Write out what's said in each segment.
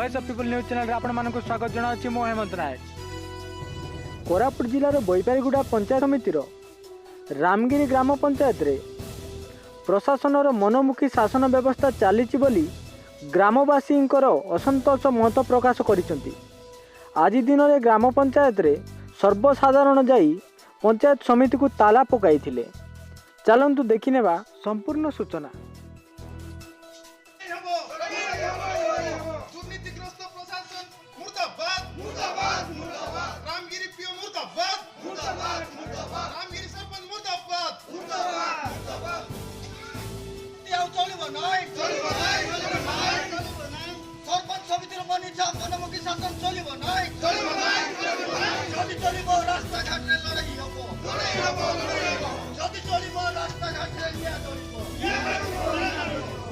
Voice of people news channel आपण मानक स्वागत जनावि मो हेमंत नायक। कोरापुट जिलार बैपारीगुड़ा पंचायत समितिर रामगिरी ग्राम पंचायत रे प्रशासन मनमुखी शासन व्यवस्था चली ग्रामवासी असंतोष मत प्रकाश करिसेंती। आज दिन में ग्राम पंचायत रे सर्वसाधारण जाई पंचायत समिति को ताला पकाई थिले। चलंतु देखिनेबा संपूर्ण सूचना। दुर्नीतिग्रस्त प्रशासन मुर्दाबाद मुर्दाबाद मुर्दाबाद रामगिरी पीओ मुर्दाबाद मुर्दाबाद मुर्दाबाद रामगिरी सरपंच मुर्दाबाद मुर्दाबाद मुर्दाबाद याव चलिबो नाय चलिबो नाय चलिबो नाय चलिबो नाय सरपंच समितिर मनिचा मनमुखी शासन चलिबो नाय चलिबो नाय चलिबो नाय जदि चलिबो रास्ता घाट रे लड़ाई हबो लड़ाई हबो लड़ाई हबो जदि चलिबो रास्ता घाट रे लिया चलिबो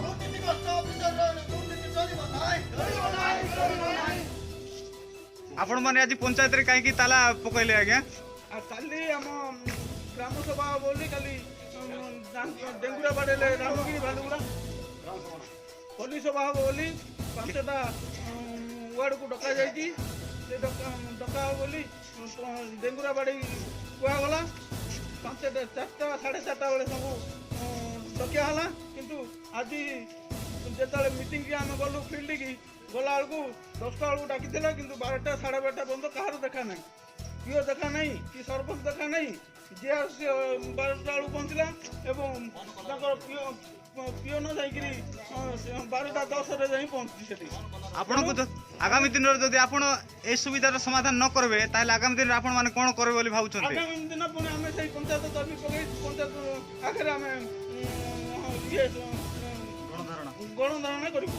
दुर्नीतिग्रस्त अफिसर आपण माने आज पंचायत रे काई की ताला पकैले आज्ञा काली आम ग्राम सभा बोली काली डेंगुरा बाड़े रामगिरी भालुगुड़ा होली सभा बोली पांचटा वार्ड को डका जाइए डका बोली डेंगुरा बाड़ी कहगला पांचटा 4टा 4:30 बेले सब डकिया है किंतु आज जो मीटिंग की आम गलु फिल्ड की गला बेलू 10टा बेलू डाकी कि 12टा 12:30 बंद कहार देखा ना पीओ देखा नहीं कि सरपंच देखा नहीं जी 12टा बेलू पहुँचला एवं पीओ न जाकि 12:10 पहुँची से आगामी दिन जदि आप सुविधार समाधान न करेंगे ताहले आगामी दिन आप कौन करेंगे बोली भावुं? आगामी दिन पुणी आम से पंचायत दाबी पकई पंचायत आगे आम गणधारणा करूँ।